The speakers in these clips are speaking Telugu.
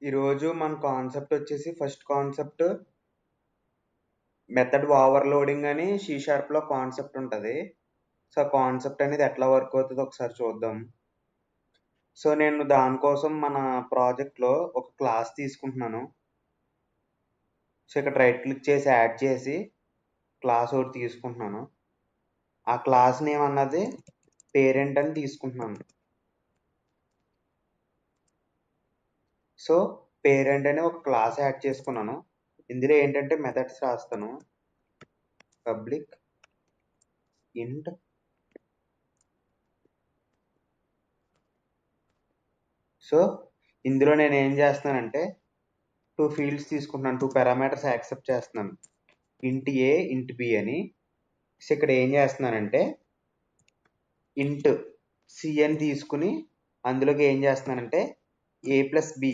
ఈరోజు మన కాన్సెప్ట్ వచ్చేసి ఫస్ట్ కాన్సెప్ట్ మెథడ్ ఓవర్లోడింగ్ అని C# లో కాన్సెప్ట్ ఉంటుంది. సో కాన్సెప్ట్ అనేది ఎట్లా వర్క్ అవుతుందో ఒకసారి చూద్దాం. సో నేను దానికోసం మన ప్రాజెక్ట్లో ఒక క్లాస్ తీసుకుంటున్నాను. సో ఇక్కడ రైట్ క్లిక్ చేసి యాడ్ చేసి క్లాస్ ఒకటి తీసుకుంటున్నాను. ఆ క్లాస్ నేమ్ అన్నది పేరెంట్ అని తీసుకుంటున్నాను. సో పేరెంట్ అని ఒక క్లాస్ యాడ్ చేసుకున్నాను. ఇందులో ఏంటంటే మెథడ్స్ రాస్తాను. పబ్లిక్ ఇంట్ సో ఇందులో నేను ఏం చేస్తున్నానంటే 2 ఫీల్డ్స్ తీసుకుంటున్నాను, 2 పారామీటర్స్ యాక్సెప్ట్ చేస్తున్నాను, ఇంట్ ఏ ఇంట్ బి అని. సో ఇక్కడ ఏం చేస్తున్నానంటే ఇంట్ సి అని తీసుకుని అందులోకి ఏం చేస్తున్నానంటే ఏ ప్లస్ బి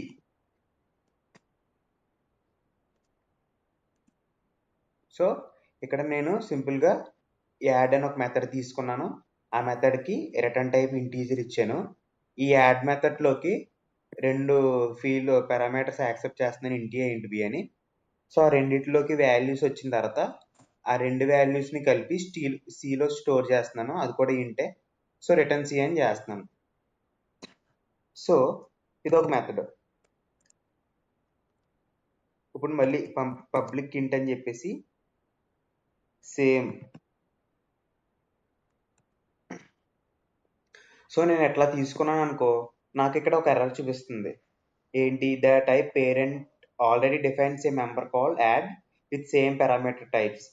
సో ఇక్కడ నేను సింపుల్గా యాడ్ అని ఒక మెథడ్ తీసుకున్నాను. ఆ మెథడ్కి రిటర్న్ టైప్ ఇంటీజర్ ఇచ్చాను. ఈ యాడ్ మెథడ్లోకి 2 ఫీల్డ్ పారామీటర్స్ యాక్సెప్ట్ చేస్తున్నాను, ఇంట్ ఏ ఇంట్ బి అని. సో ఆ రెండిట్లోకి వాల్యూస్ వచ్చిన తర్వాత ఆ 2 వాల్యూస్ని కలిపి సిలో స్టోర్ చేస్తున్నాను, అది కూడా ఇంటే. సో రిటర్న్ సి అని చేస్తున్నాను. సో ఇది ఒక మెథడ్. ఇప్పుడు మళ్ళీ పబ్లిక్ ఇంట్ అని చెప్పేసి సేమ్. సో నేను ఎట్లా తీసుకున్నాను అనుకో, నాకు ఇక్కడ ఒక ఎర్రర్ చూపిస్తుంది. ఏంటి? The type parent already defines a member called add with same parameter types.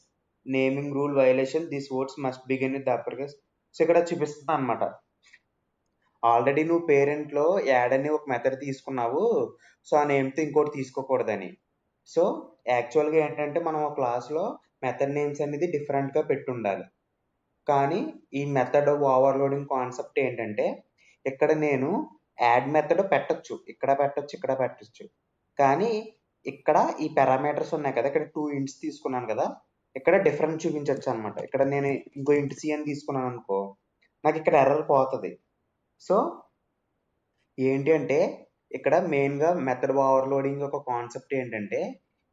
Naming rule violation, this words must begin with the upper case. So ఇక్కడ చూపిస్తుంది అనమాట, ఆల్రెడీ నువ్వు పేరెంట్లో యాడ్ అని ఒక మెథడ్ తీసుకున్నావు, సో ఆ నేమ్తో ఇంకోటి తీసుకోకూడదని. సో యాక్చువల్గా ఏంటంటే మనం ఒక క్లాస్లో మెథడ్ నేమ్స్ అనేది డిఫరెంట్గా పెట్టి ఉండాలి. కానీ ఈ మెథడ్ ఓవర్లోడింగ్ కాన్సెప్ట్ ఏంటంటే ఇక్కడ నేను యాడ్ మెథడ్ పెట్టచ్చు, ఇక్కడ పెట్టచ్చు, ఇక్కడ పెట్టచ్చు. కానీ ఇక్కడ ఈ పారామీటర్స్ ఉన్నాయి కదా, ఇక్కడ 2 ఇంట్స్ తీసుకున్నాను కదా, ఇక్కడ డిఫరెంట్ చూపించవచ్చు అనమాట. ఇక్కడ నేను ఇంకో ఇంట్ సి అని తీసుకున్నాను అనుకో, నాకు ఇక్కడ ఎర్రర్ పోతుంది. సో ఏంటి అంటే ఇక్కడ మెయిన్గా మెథడ్ ఓవర్లోడింగ్ ఒక కాన్సెప్ట్ ఏంటంటే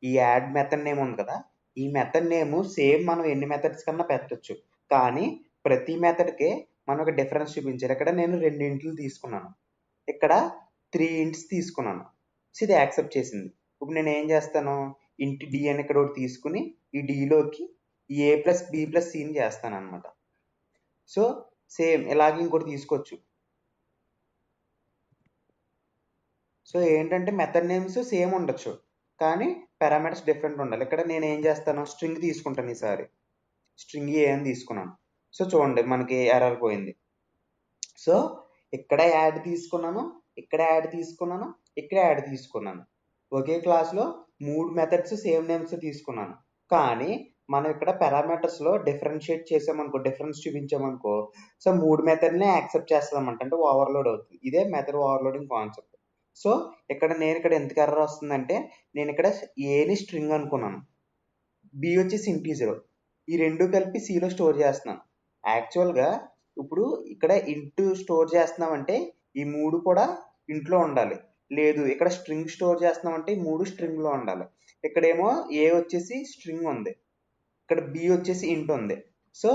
ఈ యాడ్ మెథడ్ నేమ్ ఉంది కదా, ఈ మెథడ్ నేమ్ సేమ్ మనం ఎన్ని మెథడ్స్ కన్నా పెట్టచ్చు, కానీ ప్రతి మెథడ్కే మనం ఒక డిఫరెన్స్ చూపించాలి. ఇక్కడ నేను 2 ఇంట్లు తీసుకున్నాను, ఇక్కడ 3 ఇంట్స్ తీసుకున్నాను. సో ఇది యాక్సెప్ట్ చేసింది. ఇప్పుడు నేను ఏం చేస్తాను, ఇంట్ డి అని ఇక్కడ ఒకటి తీసుకుని ఈ డిలోకి ఏ ప్లస్ బి ప్లస్ సిని చేస్తాను అనమాట. సో సేమ్ ఇలాగే ఇంకోటి తీసుకోవచ్చు. సో ఏంటంటే మెథడ్ నేమ్స్ సేమ్ ఉండొచ్చు, కానీ పారామీటర్స్ డిఫరెంట్ ఉండాలి. ఇక్కడ నేను ఏం చేస్తాను, స్ట్రింగ్ తీసుకుంటాను. ఈసారి స్ట్రింగ్ ఏ అని తీసుకున్నాను. సో చూడండి మనకి ఎర్రర్ పోయింది. సో ఇక్కడ యాడ్ తీసుకున్నాను, ఇక్కడ యాడ్ తీసుకున్నాను, ఇక్కడ యాడ్ తీసుకున్నాను. ఒకే క్లాస్లో 3 మెథడ్స్ సేమ్ నేమ్స్ తీసుకున్నాను, కానీ మనం ఇక్కడ పారామీటర్స్లో డిఫరెన్షియేట్ చేసామనుకో, డిఫరెన్స్ చూపించామనుకో, సో 3 మెథడ్నే యాక్సెప్ట్ చేస్తామంట, అంటే ఓవర్లోడ్ అవుతుంది. ఇదే మెథడ్ ఓవర్లోడింగ్ కాన్సెప్ట్. సో ఇక్కడ నేను ఇక్కడ ఎందుకు ఎర్రర్ వస్తుందంటే నేను ఇక్కడ ఏని స్ట్రింగ్ అనుకున్నాను, బి వచ్చేసి ఇంటీజర్, ఈ 2 కలిపి సిలో స్టోర్ చేస్తున్నాను. యాక్చువల్గా ఇప్పుడు ఇక్కడ ఇంటూ స్టోర్ చేస్తున్నామంటే ఈ 3 కూడా ఇంట్లో ఉండాలి. లేదు ఇక్కడ స్ట్రింగ్ స్టోర్ చేస్తున్నామంటే ఈ 3 స్ట్రింగ్లో ఉండాలి. ఇక్కడేమో ఏ వచ్చేసి స్ట్రింగ్ ఉంది, ఇక్కడ బి వచ్చేసి ఇంట్ ఉంది. సో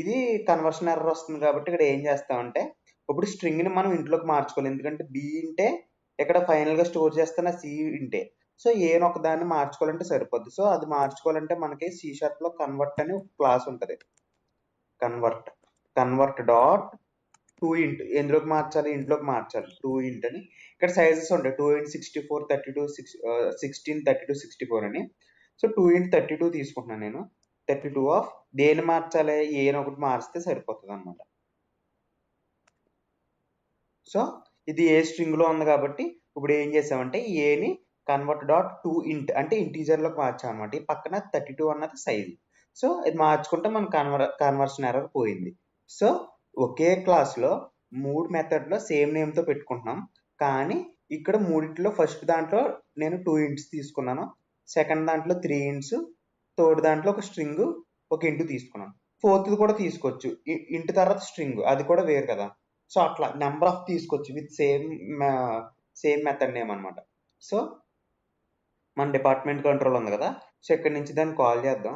ఇది కన్వర్షన్ ఎర్రర్ వస్తుంది. కాబట్టి ఇక్కడ ఏం చేస్తామంటే ఇప్పుడు స్ట్రింగ్ని మనం ఇంట్లోకి మార్చుకోవాలి, ఎందుకంటే బి ఇంటే ఇక్కడ ఫైనల్గా స్టోర్ చేస్తున్న సి ఇంటే. సో ఏను ఒక దాన్ని మార్చుకోవాలంటే సరిపోద్ది. సో అది మార్చుకోవాలంటే మనకి C# లో కన్వర్ట్ అని ఒక క్లాస్ ఉంటుంది. కన్వర్ట్ డాట్ 2 ఇంట్ ఎందులోకి మార్చాలి, ఇంట్లోకి మార్చాలి. 2 ఇంట్ అని ఇక్కడ సైజెస్ ఉంటాయి, 2 ఇంట్ 64, 32, 16, 32, 64 అని. సో 2 ఇంట్ 32 తీసుకుంటున్నాను నేను. 32 ఆఫ్ దేని మార్చాలి, ఏను ఒకటి మార్చితే సరిపోతుంది అనమాట. సో ఇది ఏ స్ట్రింగ్లో ఉంది కాబట్టి ఇప్పుడు ఏం చేసామంటే ఏని కన్వర్ట్ డాట్ 2 ఇంట్ అంటే ఇంటీజర్లోకి మార్చాం అనమాట. ఈ పక్కన 32 అన్నది సైజ్. సో ఇది మార్చుకుంటే మన కన్వర్షన్ ఎర్రర్ పోయింది. సో ఒకే క్లాస్లో 3 మెథడ్లో సేమ్ నేమ్తో పెట్టుకుంటున్నాం, కానీ ఇక్కడ మూడింటిలో ఫస్ట్ దాంట్లో నేను 2 ఇంట్స్ తీసుకున్నాను, సెకండ్ దాంట్లో 3 ఇంట్స్, థర్డ్ దాంట్లో ఒక స్ట్రింగ్ ఒక ఇంటూ తీసుకున్నాను, ఫోర్త్ కూడా తీసుకోవచ్చు, ఇంటి తర్వాత స్ట్రింగ్ అది కూడా వేరు కదా. సో అట్లా నెంబర్ ఆఫ్ తీసుకోవచ్చు విత్ సేమ్ మెథడ్ నేమ్ అనమాట. సో మన డిపార్ట్మెంట్ కంట్రోల్ ఉంది కదా, సో ఇక్కడ నుంచి దాన్ని కాల్ చేద్దాం.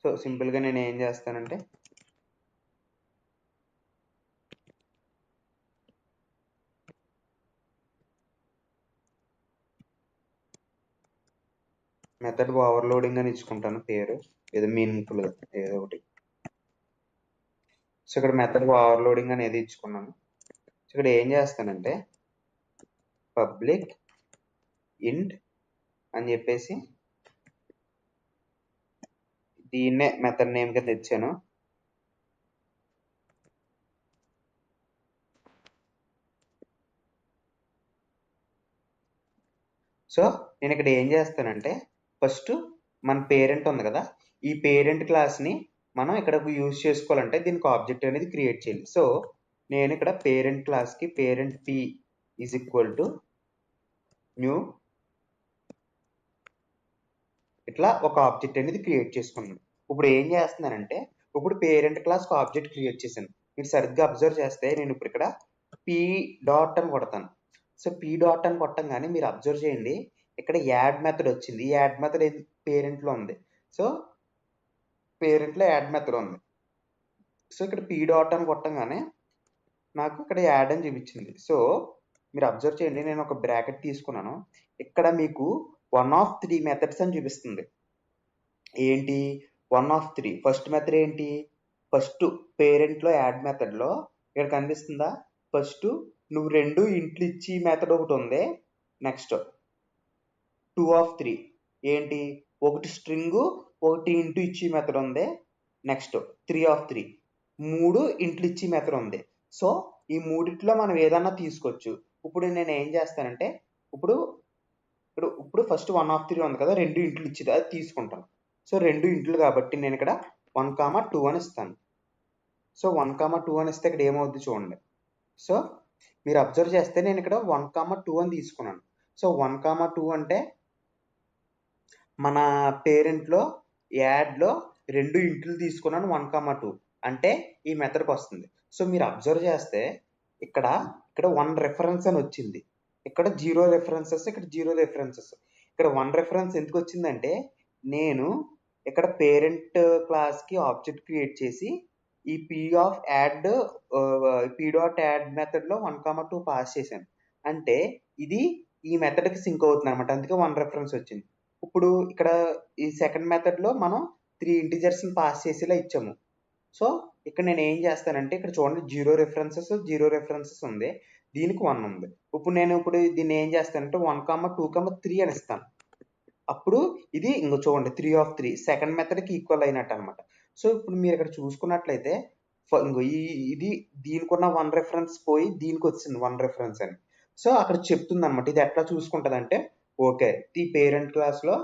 సో సింపుల్గా నేను ఏం చేస్తానంటే మెథడ్ ఓవర్లోడింగ్ అని ఇచ్చుకుంటాను పేరు, ఏదో మీనింగ్ఫుల్గా ఏదో ఒకటి. సో ఇక్కడ మెథడ్ ఓవర్లోడింగ్ అనేది ఇచ్చుకున్నాను. సో ఇక్కడ ఏం చేస్తానంటే పబ్లిక్ ఇంట్ అని చెప్పేసి దీన్నే మెథడ్ నేమ్ కింద ఇచ్చాను. సో నేను ఇక్కడ ఏం చేస్తానంటే ఫస్ట్ మన పేరెంట్ ఉంది కదా, ఈ పేరెంట్ క్లాస్ని మనం ఇక్కడ యూజ్ చేసుకోవాలంటే దీనికి ఆబ్జెక్ట్ అనేది క్రియేట్ చేయాలి. సో నేను ఇక్కడ పేరెంట్ క్లాస్కి parent P is equal to new ఇట్లా ఒక ఆబ్జెక్ట్ అనేది క్రియేట్ చేసుకున్నాను. ఇప్పుడు ఏం చేస్తున్నానంటే ఇప్పుడు పేరెంట్ క్లాస్కి ఆబ్జెక్ట్ క్రియేట్ చేశాను. మీరు సరిగ్గా అబ్జర్వ్ చేస్తే నేను ఇప్పుడు ఇక్కడ పి డాట్ అని కొడతాను. సో పి డాట్ అని కొట్టంగానే మీరు అబ్జర్వ్ చేయండి, ఇక్కడ యాడ్ మెథడ్ వచ్చింది. ఈ యాడ్ మెథడ్ పేరెంట్లో ఉంది. సో పేరెంట్లో యాడ్ మెథడ్ ఉంది. సో ఇక్కడ పి డాట్ అని కొట్టంగానే నాకు ఇక్కడ యాడ్ అని చూపించింది. సో మీరు అబ్జర్వ్ చేయండి, నేను ఒక బ్రాకెట్ తీసుకున్నాను. ఇక్కడ మీకు 1 of 3 మెథడ్స్ అని చూపిస్తుంది. ఏంటి 1 of 3? ఫస్ట్ మెథడ్ ఏంటి? ఫస్ట్ పేరెంట్లో యాడ్ మెథడ్లో ఇక్కడ కనిపిస్తుందా? ఫస్ట్ నువ్వు 2 ఇంట్లు ఇచ్చి మెథడ్ ఒకటి ఉంది. నెక్స్ట్ 2 of 3 ఏంటి? ఒకటి స్ట్రింగ్ ఒకటి ఇంటూ ఇచ్చి మెథడ్ ఉంది. నెక్స్ట్ 3 of 3 3 ఇంట్లు ఇచ్చి మెథడ్ ఉంది. సో ఈ మూడిట్లో మనం ఏదన్నా తీసుకోవచ్చు. ఇప్పుడు నేను ఏం చేస్తానంటే ఇప్పుడు ఫస్ట్ 1 of 3 ఉంది కదా, 2 ఇంట్లు ఇచ్చింది అది తీసుకుంటాను. సో 2 ఇంట్లు కాబట్టి నేను ఇక్కడ 1, 2 అని ఇస్తాను. సో 1, 2 అని ఇస్తే ఇక్కడ ఏమవుద్ది చూడండి. సో మీరు అబ్జర్వ్ చేస్తే నేను ఇక్కడ 1, 2 అని తీసుకున్నాను. సో 1, 2 అంటే మన పేరెంట్లో యాడ్లో 2 ఇంట్లు తీసుకున్నాను 1, 2 అంటే ఈ మెథడ్కి వస్తుంది. సో మీరు అబ్జర్వ్ చేస్తే ఇక్కడ 1 రెఫరెన్స్ అని వచ్చింది, ఇక్కడ 0 రెఫరెన్సెస్, ఇక్కడ 0 రెఫరెన్సెస్. ఇక్కడ 1 రెఫరెన్స్ ఎందుకు వచ్చిందంటే నేను ఇక్కడ పేరెంట్ క్లాస్కి ఆబ్జెక్ట్ క్రియేట్ చేసి ఈ పి డాట్ యాడ్ మెథడ్లో 1, 2 పాస్ చేశాను. అంటే ఇది ఈ మెథడ్కి సింక్ అవుతుంది అనమాట, అందుకే 1 రెఫరెన్స్ వచ్చింది. ఇప్పుడు ఇక్కడ ఈ సెకండ్ మెథడ్లో మనం 3 ఇంటిజర్స్ని పాస్ చేసేలా ఇచ్చాము. సో ఇక్కడ నేను ఏం చేస్తానంటే ఇక్కడ చూడండి 0 రెఫరెన్సెస్ ఉంది, దీనికి 1 ఉంది. ఇప్పుడు దీన్ని ఏం చేస్తానంటే 1, 2, 3 అని ఇస్తాను. అప్పుడు ఇది ఇంకో చూడండి 3 of 3 సెకండ్ మెథడ్కి ఈక్వల్ అయినట్టు అనమాట. సో ఇప్పుడు మీరు ఇక్కడ చూసుకున్నట్లయితే ఇంకో ఇది దీనికి ఉన్న 1 రెఫరెన్స్ పోయి దీనికి వచ్చింది 1 రెఫరెన్స్ అని. సో అక్కడ చెప్తుంది అనమాట ఇది ఎట్లా చూసుకుంటుంది అంటే ఓకే ఈ పేరెంట్ క్లాస్లో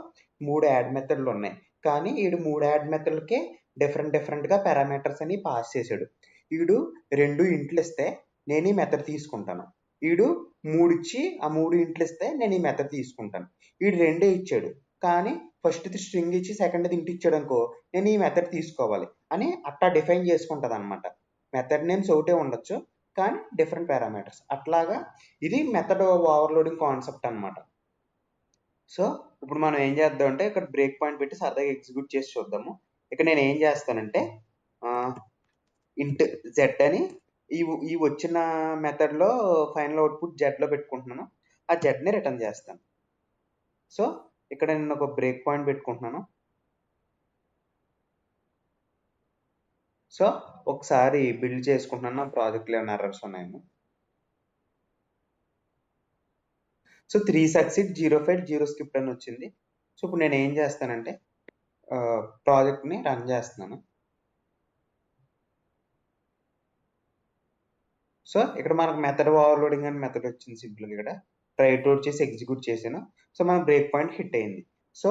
3 యాడ్ మెథడ్లు ఉన్నాయి, కానీ వీడు 3 యాడ్ మెథడ్లకే డిఫరెంట్గా పారామీటర్స్ అని పాస్ చేశాడు. వీడు 2 ఇంట్లు ఇస్తే నేను ఈ మెథడ్ తీసుకుంటాను, వీడు 3 ఇచ్చి ఆ 3 ఇంట్లు ఇస్తే నేను ఈ మెథడ్ తీసుకుంటాను. వీడు 2 ఇచ్చాడు కానీ ఫస్ట్ది స్ట్రింగ్ ఇచ్చి సెకండ్ది ఇంటి ఇచ్చాడు అనుకో, నేను ఈ మెథడ్ తీసుకోవాలి అని అట్లా డిఫైన్ చేసుకుంటుంది అనమాట. మెథడ్ నేమ్స్ ఒకటే ఉండొచ్చు కానీ డిఫరెంట్ పారామీటర్స్. అట్లాగా ఇది మెథడ్ ఓవర్లోడింగ్ కాన్సెప్ట్ అనమాట. సో ఇప్పుడు మనం ఏం చేద్దాం అంటే ఇక్కడ బ్రేక్ పాయింట్ పెట్టి సరదాగా ఎగ్జిక్యూట్ చేసి చూద్దాము. ఇక్కడ నేను ఏం చేస్తానంటే ఇంట్ జెడ్ అని ఈ వచ్చిన మెథడ్లో ఫైనల్ అవుట్పుట్ జెడ్లో పెట్టుకుంటున్నాను, ఆ జెడ్ని రిటర్న్ చేస్తాను. సో ఇక్కడ నేను ఒక బ్రేక్ పాయింట్ పెట్టుకుంటున్నాను. సో ఒకసారి బిల్డ్ చేసుకుంటున్నాను, నా ప్రాజెక్ట్లో ఏమైనా ఎర్రర్స్ ఉన్నాయేమో. సో 3 సక్సీడ్ 0 ఫెయిల్ 0 స్కిప్ అని వచ్చింది. సో ఇప్పుడు నేను ఏం చేస్తానంటే ప్రాజెక్ట్ని రన్ చేస్తున్నాను. సో ఇక్కడ మనకు మెథడ్ ఓవర్లోడింగ్ అని మెథడ్ వచ్చింది సింపుల్గా. ఇక్కడ రైట్ అవుట్ చేసి ఎగ్జిక్యూట్ చేశాను. సో మన బ్రేక్ పాయింట్ హిట్ అయింది. సో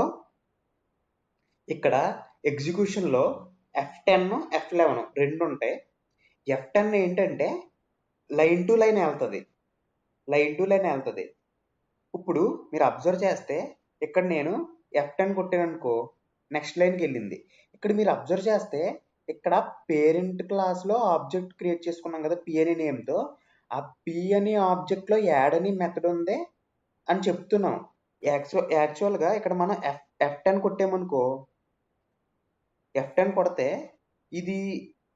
ఇక్కడ ఎగ్జిక్యూషన్లో F10 F11 రెండు ఉంటాయి. F10 ఏంటంటే లైన్ టు లైన్ వెళ్తుంది. ఇప్పుడు మీరు అబ్జర్వ్ చేస్తే ఇక్కడ నేను F10 కొట్టాను అనుకో, నెక్స్ట్ లైన్కి వెళ్ళింది. ఇక్కడ మీరు అబ్జర్వ్ చేస్తే ఇక్కడ పేరెంట్ క్లాస్లో ఆబ్జెక్ట్ క్రియేట్ చేసుకున్నాం కదా పి అనే నేమ్తో, ఆ పి అనే ఆబ్జెక్ట్లో యాడ్ అని మెథడ్ ఉంది, అని చెప్తున్నాం. యాక్చువల్గా ఇక్కడ మనం F10 కొట్టామనుకో, F10 కొడితే ఇది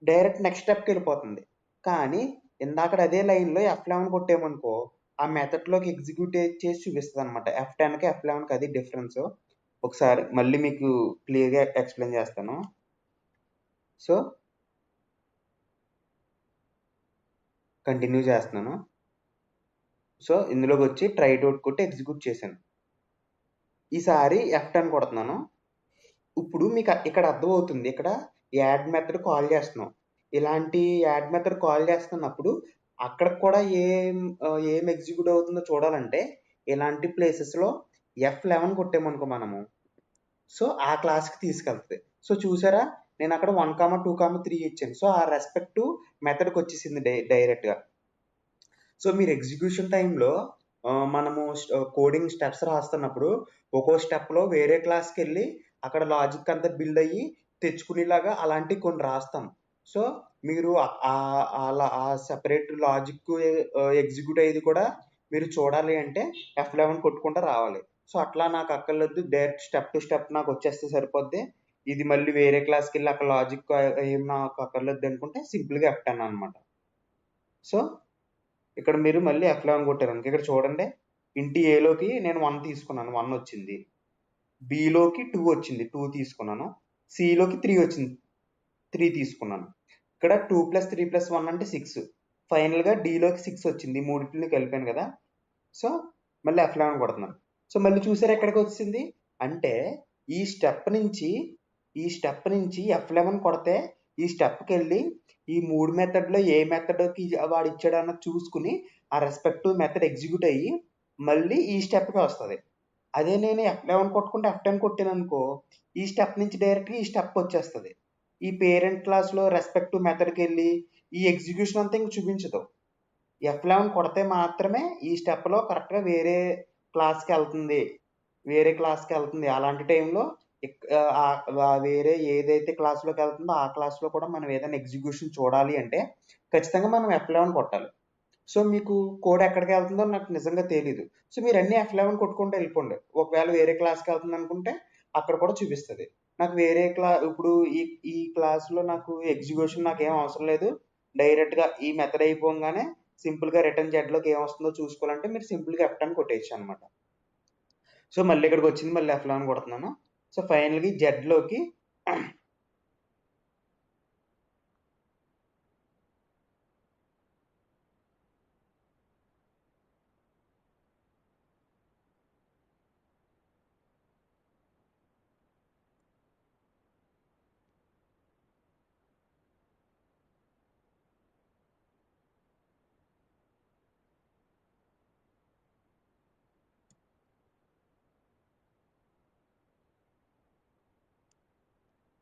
డైరెక్ట్ నెక్స్ట్ స్టెప్కి వెళ్ళిపోతుంది. కానీ ఇందాక అదే లైన్లో F11 కొట్టామనుకో, ఆ మెథడ్లోకి ఎగ్జిక్యూట్ చేసి చూపిస్తుంది అనమాట. F10కి F11కి అది డిఫరెన్స్. ఒకసారి మళ్ళీ మీకు క్లియర్గా ఎక్స్ప్లెయిన్ చేస్తాను. సో కంటిన్యూ చేస్తున్నాను. సో ఇందులోకి వచ్చి ట్రై డౌట్ కొట్టి ఎగ్జిక్యూట్ చేశాను. ఈసారి F10 కొడుతున్నాను. ఇప్పుడు మీకు ఇక్కడ అర్థమవుతుంది. ఇక్కడ యాడ్ మెథడ్ కాల్ చేస్తున్నాం. ఇలాంటి యాడ్ మెథడ్ కాల్ చేస్తున్నప్పుడు అక్కడ కూడా ఏం ఎగ్జిక్యూట్ అవుతుందో చూడాలంటే ఇలాంటి ప్లేసెస్లో F11 కొట్టామనుకో మనము, సో ఆ క్లాస్కి తీసుకెళ్తుంది. సో చూసారా, నేను అక్కడ 1, 2, 3 ఇచ్చాను. సో ఆ రెస్పెక్టివ్ మెథడ్కి వచ్చేసింది డైరెక్ట్గా. సో మీరు ఎగ్జిక్యూషన్ టైంలో మనము కోడింగ్ స్టెప్స్ రాస్తున్నప్పుడు ఒక్కో స్టెప్లో వేరే క్లాస్కి వెళ్ళి అక్కడ లాజిక్ అంతా బిల్డ్ అయ్యి తెచ్చుకునేలాగా అలాంటివి కొన్ని రాస్తాం. సో మీరు ఆ సెపరేట్ లాజిక్ ఎగ్జిక్యూట్ అయ్యేది కూడా మీరు చూడాలి అంటే F11 కొట్టుకుంటూ రావాలి. సో అట్లా నాకు అక్కర్లేదు, డైరెక్ట్ స్టెప్ టు స్టెప్ నాకు వచ్చేస్తే సరిపోద్ది. ఇది మళ్ళీ వేరే క్లాస్కి వెళ్ళి అక్కడ లాజిక్ ఏం నాకు అక్కర్లేదు అనుకుంటే సింపుల్గా F10 అనమాట. సో ఇక్కడ మీరు మళ్ళీ F11 కొట్టారనుకో, ఇక్కడ చూడండి, ఇంటి ఏలోకి నేను 1 తీసుకున్నాను, 1 వచ్చింది. బిలోకి 2 వచ్చింది, 2 తీసుకున్నాను. సిలోకి 3 వచ్చింది, 3 తీసుకున్నాను. ఇక్కడ 2 + 3 + 1 అంటే 6. ఫైనల్గా డిలోకి 6 వచ్చింది, మూడింటిని కలిపాను కదా. సో మళ్ళీ F11 కొడుతున్నాను. సో మళ్ళీ చూసారు ఎక్కడికి వచ్చింది అంటే ఈ స్టెప్ నుంచి F11 కొడితే ఈ స్టెప్కి వెళ్ళి ఈ 3 మెథడ్లో ఏ మెథడ్కి వాడు ఇచ్చాడు అన్నది చూసుకుని ఆ రెస్పెక్టివ్ మెథడ్ ఎగ్జిక్యూట్ అయ్యి మళ్ళీ ఈ స్టెప్కి వస్తుంది. అదే నేను F11 కొట్టుకుంటే F10 కొట్టాను అనుకో, ఈ స్టెప్ నుంచి డైరెక్ట్గా ఈ స్టెప్ వచ్చేస్తుంది. ఈ పేరెంట్ క్లాస్లో రెస్పెక్టివ్ మెథడ్కి వెళ్ళి ఈ ఎగ్జిక్యూషన్ అంతా ఇంక చూపించదు. F11 కొడితే మాత్రమే ఈ స్టెప్లో కరెక్ట్గా వేరే క్లాస్కి వెళ్తుంది. అలాంటి టైంలో వేరే ఏదైతే క్లాస్లోకి వెళ్తుందో ఆ క్లాస్లో కూడా మనం ఏదైనా ఎగ్జిక్యూషన్ చూడాలి అంటే ఖచ్చితంగా మనం F11 కొట్టాలి. సో మీకు కోడ్ ఎక్కడికి వెళ్తుందో నాకు నిజంగా తెలీదు. సో మీరు అన్ని F11 కొట్టుకుంటూ వెళ్ళిపోండి. ఒకవేళ వేరే క్లాస్కి వెళ్తుంది అనుకుంటే అక్కడ కూడా చూపిస్తుంది. నాకు వేరే ఇప్పుడు ఈ క్లాస్లో నాకు ఎగ్జిక్యూషన్ నాకు ఏం అవసరం లేదు, డైరెక్ట్గా ఈ మెథడ్ అయిపోగానే సింపుల్గా రిటర్న్ జెడ్లోకి ఏం వస్తుందో చూసుకోవాలంటే మీరు సింపుల్గా F10 కొట్టేయచ్చు అనమాట. సో మళ్ళీ ఇక్కడికి వచ్చింది, మళ్ళీ F11 కొడుతున్నాను. సో ఫైనల్గా జెడ్లోకి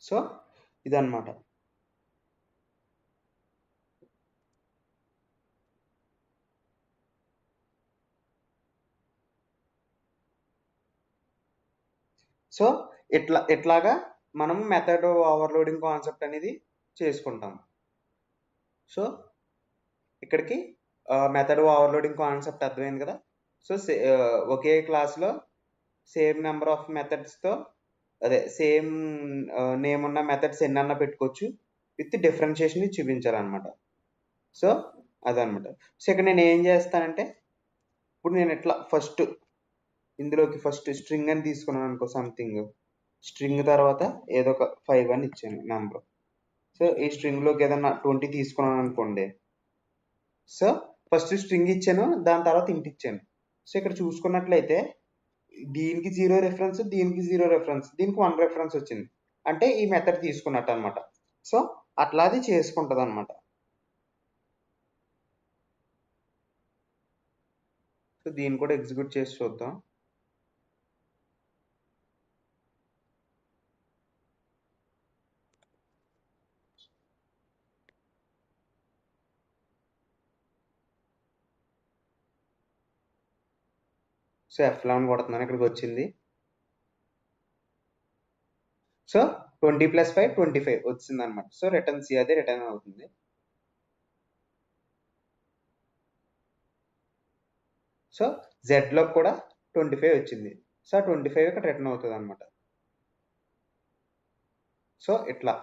సో ఇదన్నమాట. సో ఇట్లాగా మనం మెథడ్ ఓవర్లోడింగ్ కాన్సెప్ట్ అనేది చేసుకుంటాం. సో ఇక్కడికి మెథడ్ ఓవర్లోడింగ్ కాన్సెప్ట్ అర్థమైంది కదా. సో ఒకే క్లాస్లో సేమ్ నెంబర్ ఆఫ్ మెథడ్స్తో అదే సేమ్ నేమ్ ఉన్న మెథడ్స్ ఎన్నన్నా పెట్టుకోవచ్చు, విత్ డిఫరెన్షియేషన్ చూపించాలన్నమాట. సో అదనమాట. సో ఇక్కడ నేను ఏం చేస్తానంటే ఇప్పుడు నేను ఇట్లా ఇందులోకి ఫస్ట్ స్ట్రింగ్ అని తీసుకున్నాను అనుకో, సంథింగ్ స్ట్రింగ్ తర్వాత ఏదో ఒక 5 అని ఇచ్చాను నెంబర్. సో ఈ స్ట్రింగ్లోకి ఏదన్నా 20 తీసుకున్నాను అనుకోండి. సో ఫస్ట్ స్ట్రింగ్ ఇచ్చాను, దాని తర్వాత ఇంటి ఇచ్చాను. సో ఇక్కడ చూసుకున్నట్లయితే దీనికి 0 రెఫరెన్స్, దీనికి 0 రెఫరెన్స్, దీనికి 1 రెఫరెన్స్ వచ్చింది. అంటే ఈ మెథడ్ తీసుకున్నట్టు అనమాట. సో అట్లా అది చేసుకుంటుంది అనమాట. సో దీన్ని కూడా ఎగ్జిక్యూట్ చేసి చూద్దాం. సో F11 కొడుతున్నాను, ఇక్కడికి వచ్చింది. సో 20 + 5 25 వచ్చింది అనమాట. సో రిటర్న్ సి, అదే రిటర్న్ అవుతుంది. సో జెడ్లో కూడా 25 వచ్చింది. సో 25 ఇక్కడ రిటర్న్ అవుతుంది అనమాట. సో ఇట్లా.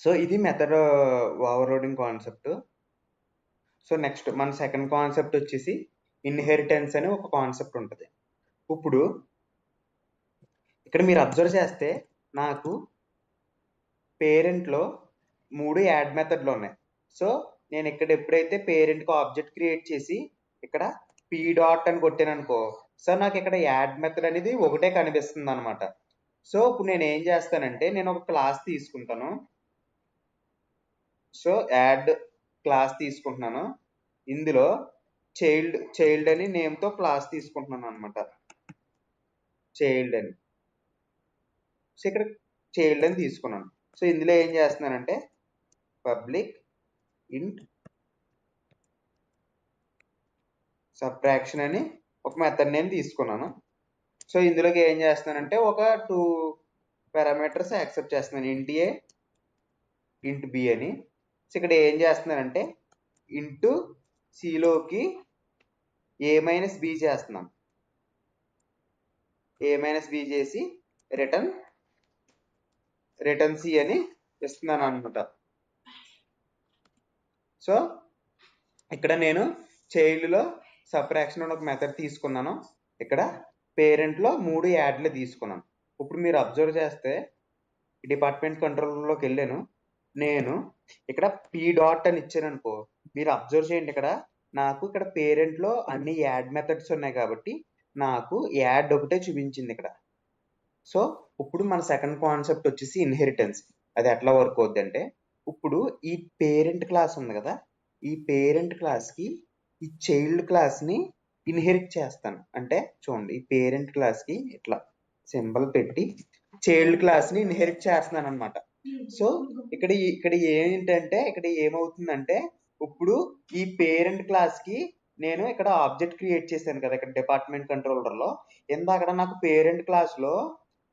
సో ఇది method overloading concept. So next మన సెకండ్ కాన్సెప్ట్ వచ్చేసి ఇన్హెరిటెన్స్ అని ఒక కాన్సెప్ట్ ఉంటుంది. ఇప్పుడు ఇక్కడ మీరు అబ్జర్వ్ చేస్తే నాకు పేరెంట్లో 3 యాడ్ మెథడ్లు ఉన్నాయి. సో నేను ఇక్కడ ఎప్పుడైతే పేరెంట్కి ఆబ్జెక్ట్ క్రియేట్ చేసి ఇక్కడ పీ డాట్ అని కొట్టాను అనుకో, సో నాకు ఇక్కడ యాడ్ మెథడ్ అనేది ఒకటే కనిపిస్తుంది అనమాట. సో ఇప్పుడు నేను ఏం చేస్తానంటే నేను ఒక క్లాస్ తీసుకుంటాను. సో యాడ్ క్లాస్ తీసుకుంటున్నాను. ఇందులో చైల్డ్ అని నేమ్తో క్లాస్ తీసుకుంటున్నాను అనమాట. చైల్డ్ అని. సో ఇక్కడ చైల్డ్ అని తీసుకున్నాను. సో ఇందులో ఏం చేస్తున్నానంటే పబ్లిక్ ఇంట్ సబ్ట్రాక్షన్ అని ఒక మెథడ్ నేను తీసుకున్నాను. సో ఇందులోకి ఏం చేస్తున్నానంటే ఒక 2 పారామీటర్స్ యాక్సెప్ట్ చేస్తున్నాను, ఇంట్ ఏ ఇంట్ బి అని. సో ఇక్కడ ఏం చేస్తున్నానంటే ఇంటూ సిలోకి ఏ మైనస్ బి చేస్తున్నాం. ఏ మైనస్ బి చేసి రిటర్న్ సి అని ఇస్తున్నాను అనమాట. సో ఇక్కడ నేను చైల్డ్లో సబ్ట్రాక్షన్ అని ఒక మెథడ్ తీసుకున్నాను. ఇక్కడ పేరెంట్లో 3 యాడ్లు తీసుకున్నాను. ఇప్పుడు మీరు అబ్జర్వ్ చేస్తే డిపార్ట్మెంట్ కంట్రోల్లోకి వెళ్ళాను. నేను ఇక్కడ పీ డాట్ అని ఇచ్చాను అనుకో, మీరు అబ్జర్వ్ చేయండి, ఇక్కడ నాకు ఇక్కడ పేరెంట్లో అన్ని యాడ్ మెథడ్స్ ఉన్నాయి కాబట్టి నాకు యాడ్ ఒకటే చూపించింది ఇక్కడ. సో ఇప్పుడు మన సెకండ్ కాన్సెప్ట్ వచ్చేసి ఇన్హెరిటెన్స్. అది ఎట్లా వర్క్ అవుద్ది అంటే, ఇప్పుడు ఈ పేరెంట్ క్లాస్ ఉంది కదా, ఈ పేరెంట్ క్లాస్కి ఈ చైల్డ్ క్లాస్ని ఇన్హెరిట్ చేస్తాను. అంటే చూడండి, ఈ పేరెంట్ క్లాస్కి ఇట్లా సింబల్ పెట్టి చైల్డ్ క్లాస్ని ఇన్హెరిట్ చేస్తున్నాను అనమాట. సో ఇక్కడ ఏంటంటే ఇక్కడ ఏమవుతుందంటే, ఇప్పుడు ఈ పేరెంట్ క్లాస్కి నేను ఇక్కడ ఆబ్జెక్ట్ క్రియేట్ చేశాను కదా ఇక్కడ డిపార్ట్మెంట్ కంట్రోలర్లో. ఇందాక నాకు పేరెంట్ క్లాస్లో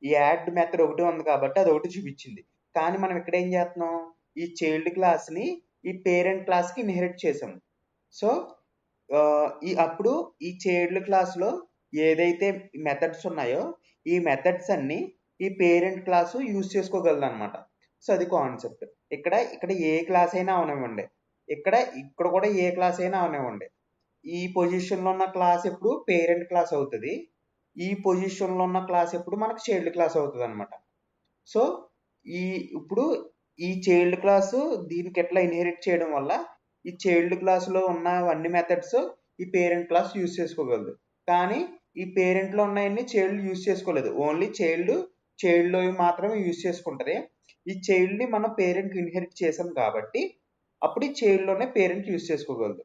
యాడ్ మెథడ్ ఒకటి ఉంది కాబట్టి అది ఒకటి చూపించింది. కానీ మనం ఇక్కడ ఏం చేస్తున్నాం, ఈ చైల్డ్ క్లాస్ని ఈ పేరెంట్ క్లాస్కి ఇన్హెరిట్ చేసాము. సో అప్పుడు ఈ చైల్డ్ క్లాస్లో ఏదైతే మెథడ్స్ ఉన్నాయో ఈ మెథడ్స్ అన్ని ఈ పేరెంట్ క్లాసు యూజ్ చేసుకోగలదు అనమాట. సో అది కాన్సెప్ట్. ఇక్కడ ఏ క్లాస్ అయినా అవనివ్వండి, ఇక్కడ కూడా ఏ క్లాస్ అయినా అవనివ్వండి, ఈ పొజిషన్లో ఉన్న క్లాస్ ఎప్పుడు పేరెంట్ క్లాస్ అవుతుంది, ఈ పొజిషన్లో ఉన్న క్లాస్ ఎప్పుడు మనకు చైల్డ్ క్లాస్ అవుతుంది అనమాట. సో ఇప్పుడు ఈ చైల్డ్ క్లాసు దీనికి ఎట్లా ఇన్హెరిట్ చేయడం వల్ల ఈ చైల్డ్ క్లాస్లో ఉన్న అన్ని మెథడ్స్ ఈ పేరెంట్ క్లాస్ యూజ్ చేసుకోగలదు. కానీ ఈ పేరెంట్లో ఉన్నాయన్ని చైల్డ్ యూజ్ చేసుకోలేదు, ఓన్లీ చైల్డ్లో మాత్రమే యూజ్ చేసుకుంటుంది. ఈ చైల్డ్ని మనం పేరెంట్ ఇన్హెరిట్ చేసాం కాబట్టి అప్పుడు ఈ చైల్డ్లోనే పేరెంట్ యూజ్ చేసుకోగలదు.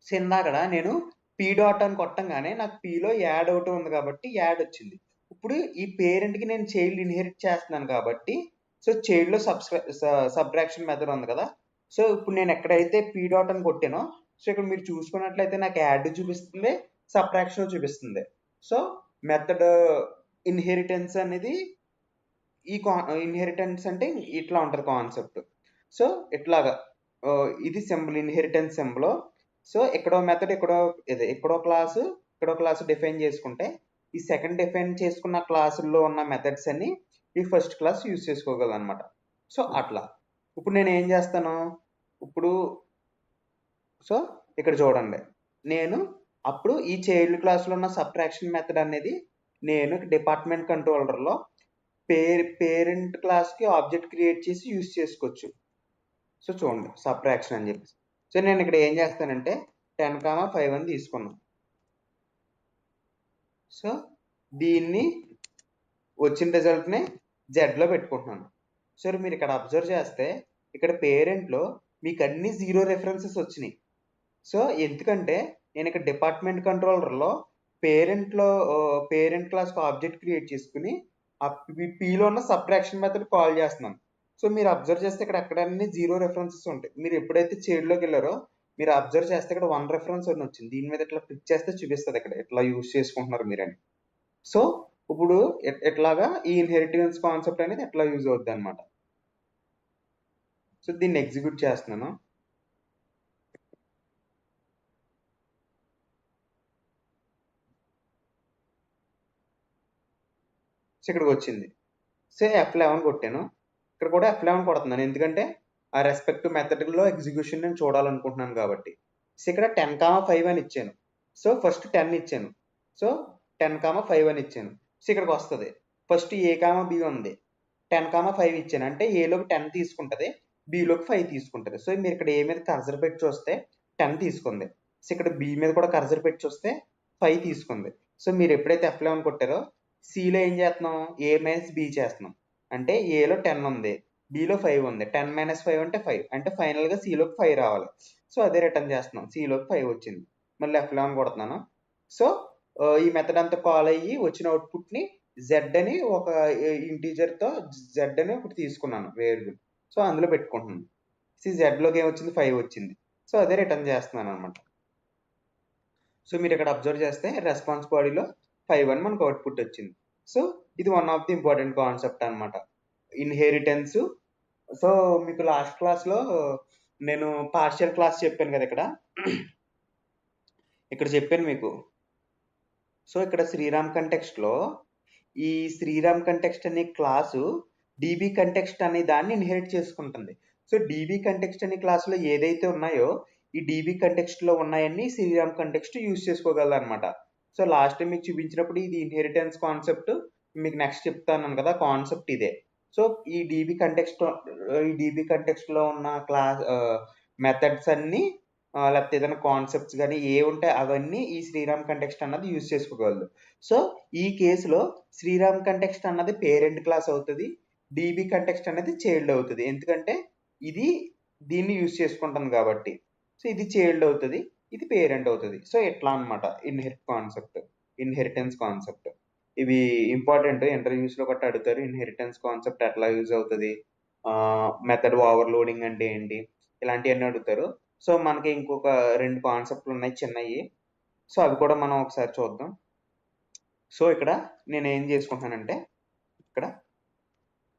సో ఇందాక నేను పీ డాట్ అని కొట్టంగానే నాకు పీలో యాడ్ ఒకటి ఉంది కాబట్టి యాడ్ వచ్చింది. ఇప్పుడు ఈ పేరెంట్కి నేను చైల్డ్ ఇన్హెరిట్ చేస్తున్నాను కాబట్టి సో చైల్డ్లో సబ్ట్రాక్షన్ మెథడ్ ఉంది కదా. సో ఇప్పుడు నేను ఎక్కడైతే పీ డాట్ అని కొట్టానో, సో ఇక్కడ మీరు చూసుకున్నట్లయితే నాకు యాడ్ చూపిస్తుంది, సబ్ట్రాక్షన్ చూపిస్తుంది. సో మెథడ్ ఇన్హెరిటెన్స్ అనేది ఇన్హెరిటెన్స్ అంటే ఇట్లా ఉంటుంది కాన్సెప్ట్. సో ఇట్లాగా ఇది సింబల్, ఇన్హెరిటెన్స్ సింబల్. సో ఇక్కడో మెథడ్ ఇక్కడో క్లాసు డిఫైన్ చేసుకుంటే ఈ సెకండ్ డిఫైన్ చేసుకున్న క్లాసుల్లో ఉన్న మెథడ్స్ అన్ని ఈ ఫస్ట్ క్లాస్ యూజ్ చేసుకోగలదు అనమాట. సో అట్లా ఇప్పుడు నేను ఏం చేస్తాను, సో ఇక్కడ చూడండి, నేను అప్పుడు ఈ చైల్డ్ క్లాస్లో ఉన్న సబ్ట్రాక్షన్ మెథడ్ అనేది నేను డిపార్ట్మెంట్ కంట్రోలర్లో పేరెంట్ క్లాస్కి ఆబ్జెక్ట్ క్రియేట్ చేసి యూజ్ చేసుకోవచ్చు. సో చూడండి సబ్ట్రాక్షన్ అని చెప్పేసి. సో నేను ఇక్కడ ఏం చేస్తానంటే 10,5 అని తీసుకున్నాను. సో దీన్ని వచ్చిన రిజల్ట్ని జెడ్లో పెట్టుకుంటున్నాను. సో మీరు ఇక్కడ అబ్జర్వ్ చేస్తే ఇక్కడ పేరెంట్లో మీకు అన్ని 0 రెఫరెన్సెస్ వచ్చినాయి. సో ఎందుకంటే నేను ఇక్కడ డిపార్ట్మెంట్ కంట్రోలర్లో పేరెంట్ క్లాస్కి ఆబ్జెక్ట్ క్రియేట్ చేసుకుని ఆ పీలో ఉన్న సబ్ట్రాక్షన్ మెథడ్ కాల్ చేస్తున్నాను. సో మీరు అబ్జర్వ్ చేస్తే ఇక్కడ అన్ని 0 రెఫరెన్సెస్ ఉంటాయి. మీరు ఎప్పుడైతే చైల్డ్లోకి వెళ్ళారో మీరు అబ్జర్వ్ చేస్తే ఇక్కడ 1 రెఫరెన్స్ అని వచ్చింది. దీని మీద ఇట్లా క్లిక్ చేస్తే చూపిస్తుంది ఇక్కడ ఎట్లా యూజ్ చేసుకుంటున్నారు మీరని. సో ఇప్పుడు ఎట్లాగా ఈ ఇన్హెరిటెన్స్ కాన్సెప్ట్ అనేది ఎట్లా యూజ్ అవుద్ది అనమాట. సో దీన్ని ఎగ్జిక్యూట్ చేస్తున్నాను. ఇక్కడికి వచ్చింది. సో F11 కొట్టాను. ఇక్కడ కూడా F11 కొడుతున్నాను, ఎందుకంటే ఆ రెస్పెక్టివ్ మెథడ్లో ఎగ్జిక్యూషన్ నేను చూడాలనుకుంటున్నాను కాబట్టి. సో ఇక్కడ 10,5 అని ఇచ్చాను. సో ఫస్ట్ 10 ఇచ్చాను. సో 10,5 అని ఇచ్చాను. సో ఇక్కడికి వస్తుంది. ఫస్ట్ A, B ఉంది. 10,5 ఇచ్చాను అంటే ఏలోకి 10 తీసుకుంటుంది, బిలోకి 5 తీసుకుంటుంది. సో మీరు ఇక్కడ ఏ మీద కర్సర్ పెట్టి చూస్తే 10 తీసుకుంది. సో ఇక్కడ బి మీద కూడా కర్సర్ పెట్టి చూస్తే 5 తీసుకుంది. సో మీరు ఎప్పుడైతే F11 కొట్టారో సిలో ఏం చేస్తున్నాం, ఏ మైనస్ బి చేస్తున్నాం. అంటే ఏలో 10 ఉంది, బిలో 5 ఉంది. 10 మైనస్ 5 అంటే 5, అంటే ఫైనల్ గా సిలోకి 5 రావాలి. సో అదే రిటర్న్ చేస్తున్నాం. సిలోకి 5 వచ్చింది. మళ్ళీ F11 కొడుతున్నాను. సో ఈ మెథడ్ అంతా కాల్ అయ్యి వచ్చిన అవుట్పుట్ ని జెడ్ అని ఒక ఇంటీజర్ తో జెడ్ అని ఒకటి తీసుకున్నాను వేరియబుల్. సో అందులో పెట్టుకుంటున్నాను. జెడ్ లోకి ఏమొచ్చింది, 5 వచ్చింది. సో అదే రిటర్న్ చేస్తున్నాను అనమాట. సో మీరు ఇక్కడ అబ్జర్వ్ చేస్తే రెస్పాన్స్ బాడీలో 5 అని మనకు అవుట్పుట్ వచ్చింది. సో ఇది one of the important concept అనమాట, ఇన్హెరిటెన్స్. సో మీకు లాస్ట్ క్లాస్లో నేను పార్షియల్ క్లాస్ చెప్పాను కదా, ఇక్కడ చెప్పాను మీకు. సో ఇక్కడ శ్రీరామ్ కంటెక్స్ట్లో ఈ శ్రీరామ్ కంటెక్స్ట్ అనే క్లాసు డీబీ కంటెక్స్ట్ అనే దాన్ని ఇన్హెరిట్ చేసుకుంటుంది. సో డీబీ కంటెక్స్ట్ అనే క్లాసులో ఏదైతే ఉన్నాయో ఈ డీబీ కంటెక్స్ట్ లో ఉన్నాయన్నీ శ్రీరామ్ కంటెక్స్ట్ యూజ్ చేసుకోగలరు అనమాట. సో లాస్ట్ టైం మీకు చూపించినప్పుడు ఇది ఇన్హెరిటెన్స్ కాన్సెప్ట్, మీకు నెక్స్ట్ చెప్తాను కదా కాన్సెప్ట్ ఇదే. సో ఈ డీబీ కంటెక్స్ట్ లో ఉన్న క్లాస్ మెథడ్స్ అన్ని లేకపోతే ఏదైనా కాన్సెప్ట్స్ కానీ ఏ ఉంటాయి అవన్నీ ఈ శ్రీరామ్ కంటెక్స్ట్ అన్నది యూజ్ చేసుకోగలదు. సో ఈ కేసులో శ్రీరామ్ కంటెక్స్ట్ అన్నది పేరెంట్ క్లాస్ అవుతుంది, డీబీ కంటెక్స్ట్ అనేది చైల్డ్ అవుతుంది, ఎందుకంటే ఇది దీన్ని యూజ్ చేసుకుంటుంది కాబట్టి. సో ఇది చైల్డ్ అవుతుంది, ఇది పేరెంట్ అవుతుంది. సో ఎట్లా అనమాట ఇన్హెరిటెన్స్ కాన్సెప్ట్. ఇవి ఇంపార్టెంట్, ఇంటర్వ్యూస్ లో గట్రా అడుగుతారు. ఇన్హెరిటెన్స్ కాన్సెప్ట్ ఎట్లా యూజ్ అవుతుంది, మెథడ్ ఓవర్లోడింగ్ అంటే ఏంటి, ఇలాంటివన్నీ అడుగుతారు. సో మనకి ఇంకొక 2 కాన్సెప్ట్లు ఉన్నాయి చిన్నవి. సో అవి కూడా మనం ఒకసారి చూద్దాం. సో ఇక్కడ నేను ఏం చేసుకుంటానంటే, ఇక్కడ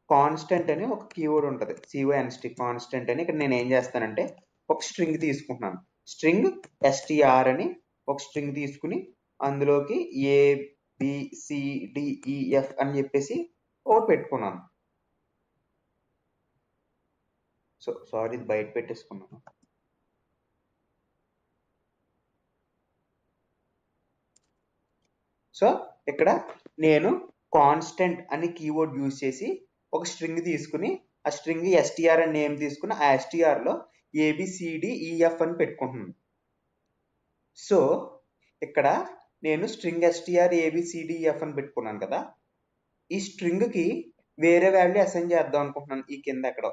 కాన్స్టెంట్ అని ఒక కీవర్డ్ ఉంటుంది, CONST కాన్స్టెంట్ అని. ఇక్కడ నేను ఏం చేస్తానంటే ఒక స్ట్రింగ్ తీసుకుంటున్నాను. స్ట్రింగ్ STR అని ఒక స్ట్రింగ్ తీసుకుని అందులోకి ABCDEF అని చెప్పేసి ఒకటి పెట్టుకున్నాను. సో సారీ, ఇది బయట పెట్టేసుకున్నాను. సో ఇక్కడ నేను కాన్స్టెంట్ అని కీవర్డ్ యూజ్ చేసి ఒక స్ట్రింగ్ తీసుకుని ఆ స్ట్రింగ్ STR అని నేమ్ తీసుకుని ఆ STR లో ABCDEF అని పెట్టుకుంటున్నాను. సో ఇక్కడ నేను స్ట్రింగ్ STR ABCDEF అని పెట్టుకున్నాను కదా, ఈ స్ట్రింగ్ కి వేరే వాల్యూ అసైన్ చేద్దాం అనుకుంటున్నాను. ఈ కింద ఎక్కడ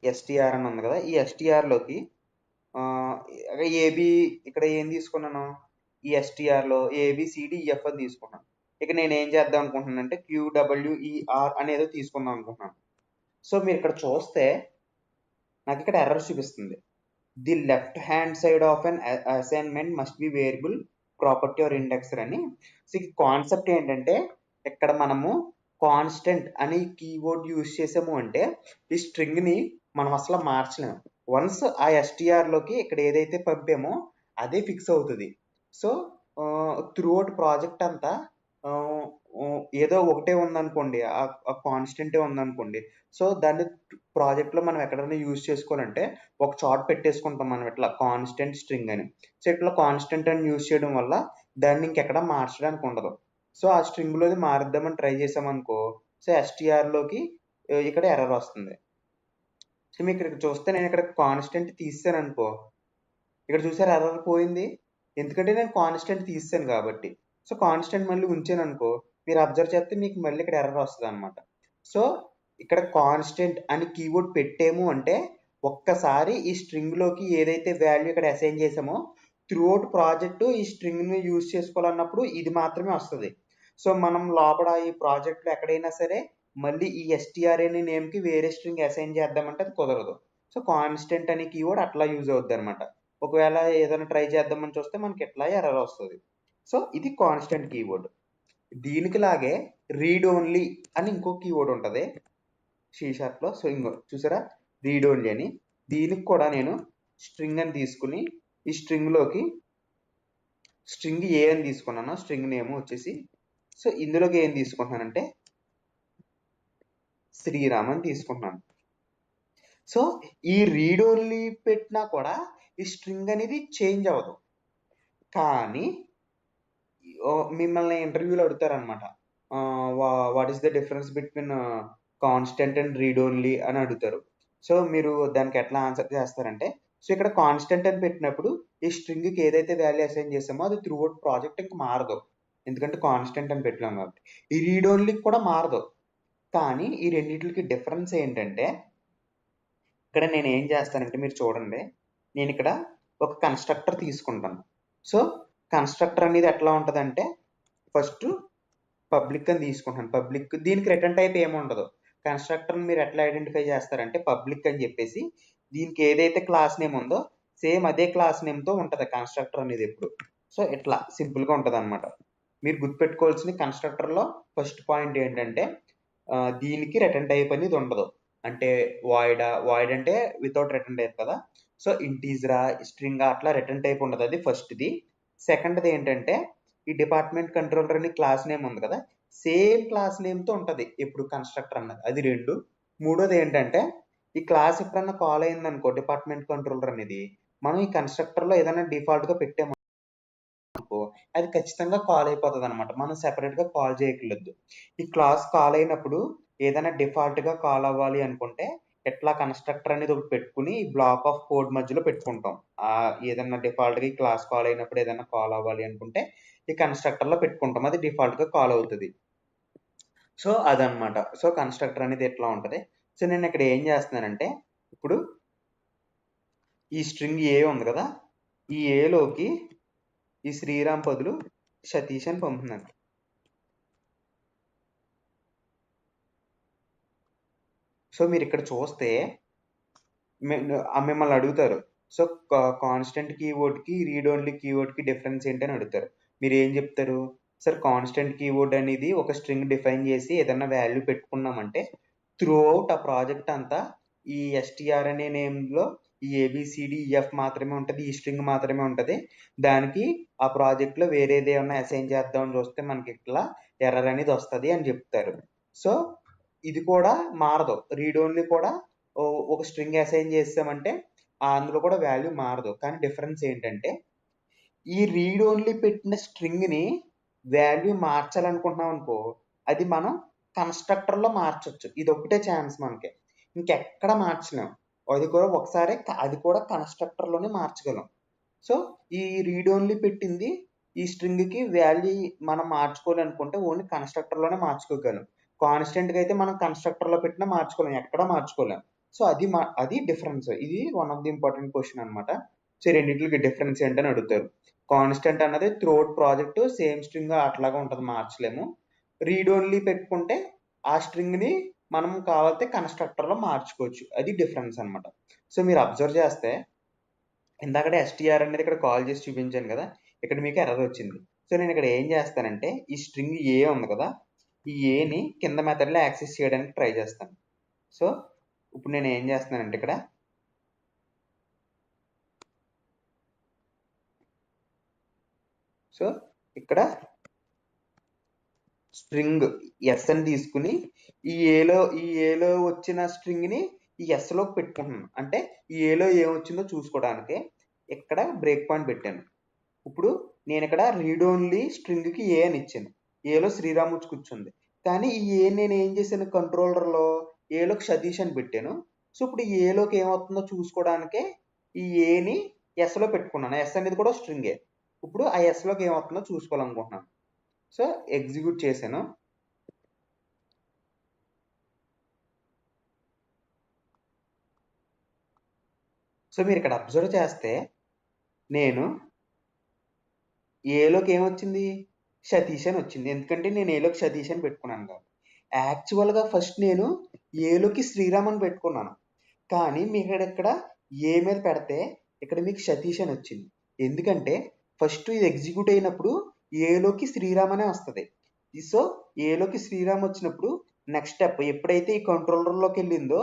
STR అని ఉంది కదా, ఈ STR లోకి ఏబి ఇక్కడ ఏం తీసుకున్నాను, ఈ STR లో ABCDEF అని తీసుకున్నాను. ఇక నేను ఏం చేద్దాం అనుకుంటున్నాను అంటే QWER అనేది తీసుకుందాం అనుకుంటున్నాను. సో మీరు ఇక్కడ చూస్తే నాకు ఇక్కడ ఎర్రర్ చూపిస్తుంది. The left hand side of an assignment must be variable property or indexer అని. సో ఈ కాన్సెప్ట్ ఏంటంటే, ఇక్కడ మనము కాన్స్టెంట్ అని కీవర్డ్ యూజ్ చేసాము అంటే ఈ స్ట్రింగ్ ని మనం అసలు మార్చలేము. వన్స్ ఆ STR లోకి ఇక్కడ ఏదైతే పంపామో అదే ఫిక్స్ అవుతుంది. సో త్రూఅవుట్ ప్రాజెక్ట్ అంతా ఏదో ఒకటే ఉందనుకోండి, ఆ కాన్స్టెంటే ఉందనుకోండి, సో దాన్ని ప్రాజెక్ట్ లో మనం ఎక్కడైనా యూజ్ చేసుకోవాలంటే ఒక చార్ట్ పెట్టేసుకుంటాం మనం ఇట్లా కాన్స్టెంట్ స్ట్రింగ్ అని. సో ఇట్లా కాన్స్టెంట్ అని యూజ్ చేయడం వల్ల దాన్ని ఇంకెక్కడ మార్చడానికి ఉండదు. సో ఆ స్ట్రింగ్ లోది మారుద్దామని ట్రై చేసామనుకో, సో STR లోకి ఇక్కడ ఎర్రర్ వస్తుంది. సో మీకు ఇక్కడ చూస్తే నేను ఇక్కడ కాన్స్టెంట్ తీసాను అనుకో, ఇక్కడ చూసారు ఎర్రర్ పోయింది, ఎందుకంటే నేను కాన్స్టెంట్ తీసాను కాబట్టి. సో కాన్స్టెంట్ మళ్ళీ ఉంచాను అనుకో, మీరు అబ్జర్వ్ చేస్తే మీకు మళ్ళీ ఇక్కడ ఎర్రర్ వస్తుంది అనమాట. సో ఇక్కడ కాన్స్టెంట్ అని కీవర్డ్ పెట్టాము అంటే ఒక్కసారి ఈ స్ట్రింగ్ లోకి ఏదైతే వాల్యూ ఇక్కడ అసైన్ చేసామో త్రూఅవుట్ ప్రాజెక్ట్ ఈ స్ట్రింగ్ ని యూజ్ చేసుకోవాలన్నప్పుడు ఇది మాత్రమే వస్తుంది. సో మనం లోపల ఈ ప్రాజెక్ట్ లో ఎక్కడైనా సరే మళ్ళీ ఈ STR అనే నేమ్ కి వేరే స్ట్రింగ్ అసైన్ చేద్దామంటే అది కుదరదు. సో కాన్స్టెంట్ అనే కీవర్డ్ అట్లా యూజ్ అవుద్ది అనమాట. ఒకవేళ ఏదైనా ట్రై చేద్దామని చూస్తే మనకి ఎట్లా ఎర్రర్ వస్తుంది. సో ఇది కాన్స్టెంట్ కీవర్డ్. దీనికి లాగే రీడ్ ఓన్లీ అని ఇంకో కీవర్డ్ ఉంటుంది C# లో. సో ఇంకో చూసారా, రీడ్ ఓన్లీ అని. దీనికి కూడా నేను స్ట్రింగ్ అని తీసుకుని ఈ స్ట్రింగ్ లోకి స్ట్రింగ్ A అని తీసుకున్నాను. స్ట్రింగ్ నేమ్ వచ్చేసి సో ఇందులోకి ఏం తీసుకుంటున్నానంటే శ్రీరామ్ అని తీసుకుంటున్నాను. సో ఈ రీడ్ ఓన్లీ పెట్టినా కూడా ఈ స్ట్రింగ్ అనేది చేంజ్ అవ్వదు. కానీ మిమ్మల్ని ఇంటర్వ్యూలో అడుగుతారనమాట. What is the difference between constant and read only అని అడుగుతారు. సో మీరు దానికి ఎట్లా ఆన్సర్ చేస్తారంటే, సో ఇక్కడ కాన్స్టెంట్ అని పెట్టినప్పుడు ఈ స్ట్రింగ్కి ఏదైతే వాల్యూ అసైన్ చేసామో అది త్రూ అవుట్ ప్రాజెక్ట్ ఇంకా మారదు, ఎందుకంటే కాన్స్టెంట్ అని పెట్టాం కాబట్టి. ఈ రీడ్ ఓన్లీకి కూడా మారదు. కానీ ఈ రెండింటికి డిఫరెన్స్ ఏంటంటే, ఇక్కడ నేను ఏం చేస్తానంటే మీరు చూడండి, నేను ఇక్కడ ఒక కన్స్ట్రక్టర్ తీసుకుంటాను. సో కన్స్ట్రక్టర్ అనేది ఎట్లా ఉంటుందంటే, ఫస్ట్ పబ్లిక్ అని తీసుకుంటాను. పబ్లిక్ దీనికి రిటర్న్ టైప్ ఏమి ఉండదు. కన్స్ట్రక్టర్ని మీరు ఎట్లా ఐడెంటిఫై చేస్తారంటే పబ్లిక్ అని చెప్పేసి దీనికి ఏదైతే క్లాస్ నేమ్ ఉందో సేమ్ అదే క్లాస్ నేమ్తో ఉంటుంది కన్స్ట్రక్టర్ అనేది ఎప్పుడు. సో ఇట్లా సింపుల్గా ఉంటుంది అనమాట. మీరు గుర్తుపెట్టుకోవాల్సిన కన్స్ట్రక్టర్లో ఫస్ట్ పాయింట్ ఏంటంటే దీనికి రిటర్న్ టైప్ అనేది ఉండదు. అంటే వాయిడ్ అంటే వితౌట్ రిటర్న్ టైప్ కదా. సో ఇంటీజరా స్ట్రింగ్ అట్లా రిటర్న్ టైప్ ఉండదు, అది ఫస్ట్ది. సెకండ్ది ఏంటంటే ఈ డిపార్ట్మెంట్ కంట్రోలర్ అని క్లాస్ నేమ్ ఉంది కదా, సేమ్ క్లాస్ నేమ్తో ఉంటుంది ఎప్పుడు కన్స్ట్రక్టర్ అన్నది, అది 2. మూడోది ఏంటంటే ఈ క్లాస్ ఎప్పుడన్నా కాల్ అయింది అనుకో డిపార్ట్మెంట్ కంట్రోలర్ అనేది, మనం ఈ కన్స్ట్రక్టర్లో ఏదైనా డిఫాల్ట్గా పెట్టాము అనుకో అది ఖచ్చితంగా కాల్ అయిపోతుంది అనమాట. మనం సెపరేట్గా కాల్ చేయట్లేదు. ఈ క్లాస్ కాల్ అయినప్పుడు ఏదైనా డిఫాల్ట్గా కాల్ అవ్వాలి అనుకుంటే ఎట్లా కన్స్ట్రక్టర్ అనేది ఒకటి పెట్టుకుని బ్లాక్ ఆఫ్ కోడ్ మధ్యలో పెట్టుకుంటాం. ఏదైనా డిఫాల్ట్గా ఈ క్లాస్ కాల్ అయినప్పుడు ఏదైనా కాల్ అవ్వాలి అనుకుంటే ఈ కన్స్ట్రక్టర్లో పెట్టుకుంటాం, అది డిఫాల్ట్గా కాల్ అవుతుంది. సో అదనమాట. సో కన్స్ట్రక్టర్ అనేది ఎట్లా ఉంటుంది. సో నేను ఇక్కడ ఏం చేస్తున్నానంటే, ఇప్పుడు ఈ స్ట్రింగ్ ఏ ఉంది కదా, ఈ ఏలోకి ఈ శ్రీరామ్ బదులు సతీష్ అని పంపుతున్నాను. సో మీరు ఇక్కడ చూస్తే మిమ్మల్ని అడుగుతారు, సో కాన్స్టెంట్ కీవర్డ్కి రీడ్ ఓన్లీ కీవర్డ్కి డిఫరెన్స్ ఏంటి అని అడుగుతారు. మీరు ఏం చెప్తారు, సార్ కాన్స్టెంట్ కీవర్డ్ అనేది ఒక స్ట్రింగ్ డిఫైన్ చేసి ఏదైనా వాల్యూ పెట్టుకున్నామంటే త్రూ అవుట్ ఆ ప్రాజెక్ట్ అంతా ఈ ఎస్టిఆర్ అనే నేమ్లో ఈ ఏబిసిడిఎఫ్ మాత్రమే ఉంటుంది, ఈ స్ట్రింగ్ మాత్రమే ఉంటుంది. దానికి ఆ ప్రాజెక్ట్లో వేరేది ఏమన్నా అసైన్ చేద్దామని చూస్తే మనకి ఇట్లా ఎర్రర్ అనేది వస్తుంది అని చెప్తారు. సో ఇది కూడా మారదు, రీడ్ ఓన్లీ కూడా ఒక స్ట్రింగ్ అసైన్ చేసామంటే అందులో కూడా వాల్యూ మారదు. కానీ డిఫరెన్స్ ఏంటంటే ఈ రీడ్ ఓన్లీ పెట్టిన స్ట్రింగ్ని వాల్యూ మార్చాలనుకుంటున్నాం అనుకో, అది మనం కన్స్ట్రక్టర్లో మార్చొచ్చు. ఇది ఒకటే ఛాన్స్ మనకి, ఇంకెక్కడ మార్చలేం. అది కూడా ఒకసారి అది కూడా కన్స్ట్రక్టర్లోనే మార్చగలం. సో ఈ రీడ్ ఓన్లీ పెట్టింది ఈ స్ట్రింగ్కి వాల్యూ మనం మార్చుకోవాలనుకుంటే ఓన్లీ కన్స్ట్రక్టర్లోనే మార్చుకోగలం. కాన్స్టెంట్గా అయితే మనం కన్స్ట్రక్టర్లో పెట్టినా మార్చుకోలేం, ఎక్కడ మార్చుకోలేం. సో అది డిఫరెన్స్. ఇది one of the important question అనమాట. సో రెండింటికి డిఫరెన్స్ ఏంటని అడుగుతారు. కాన్స్టెంట్ అన్నది త్రూఅవుట్ ప్రాజెక్ట్ సేమ్ స్ట్రింగ్ అట్లాగా ఉంటుంది, మార్చలేము. రీడ్ ఓన్లీ పెట్టుకుంటే ఆ స్ట్రింగ్ని మనం కావాలంటే కన్స్ట్రక్టర్లో మార్చుకోవచ్చు, అది డిఫరెన్స్ అనమాట. సో మీరు అబ్జర్వ్ చేస్తే ఇందాకడే ఎస్టిఆర్ అనేది ఇక్కడ కాల్ చేసి చూపించాను కదా, ఇక్కడ మీకు ఎర్రర్ వచ్చింది. సో నేను ఇక్కడ ఏం చేస్తానంటే ఈ స్ట్రింగ్ ఏ ఉంది కదా, ఈ ఏని కింద మెథడ్లో యాక్సెస్ చేయడానికి ట్రై చేస్తాను. సో ఇప్పుడు నేను ఏం చేస్తున్నానంటే ఇక్కడ సో ఇక్కడ స్ట్రింగ్ ఎస్ అని తీసుకుని ఈ ఏలో వచ్చిన స్ట్రింగ్ని ఈ ఎస్లోకి పెట్టుకుంటున్నాను. అంటే ఈ ఏలో ఏమొచ్చిందో చూసుకోవడానికి ఇక్కడ బ్రేక్ పాయింట్ పెట్టాను. ఇప్పుడు నేను ఇక్కడ రీడ్ ఓన్లీ స్ట్రింగ్కి ఏ అని ఇచ్చాను, ఏలో శ్రీరామ్ వచ్చి కూర్చుంది. కానీ ఈ ఏ నేను ఏం చేశాను, కంట్రోలర్లో ఏలోకి సతీష్ అని పెట్టాను. సో ఇప్పుడు ఈ ఏలోకి ఏమవుతుందో చూసుకోవడానికే ఈ ఏని ఎస్లో పెట్టుకున్నాను. ఎస్ అనేది కూడా స్ట్రింగే. ఇప్పుడు ఆ ఎస్లోకి ఏమవుతుందో చూసుకోవాలనుకుంటున్నాను. సో ఎగ్జిక్యూట్ చేశాను. సో మీరు ఇక్కడ అబ్జర్వ్ చేస్తే నేను ఏలోకి ఏమొచ్చింది, సతీష్ అని వచ్చింది, ఎందుకంటే నేను ఏలోకి సతీష్ అని పెట్టుకున్నాను కాబట్టి. యాక్చువల్గా ఫస్ట్ నేను ఏలోకి శ్రీరామ్ అని పెట్టుకున్నాను, కానీ మీకు ఇక్కడ ఏ మీద పెడితే ఇక్కడ మీకు సతీష్ అని వచ్చింది. ఎందుకంటే ఫస్ట్ ఇది ఎగ్జిక్యూట్ అయినప్పుడు ఏలోకి శ్రీరామ్ అనే వస్తుంది. సో ఏలోకి శ్రీరామ్ వచ్చినప్పుడు నెక్స్ట్ స్టెప్ ఎప్పుడైతే ఈ కంట్రోలర్లోకి వెళ్ళిందో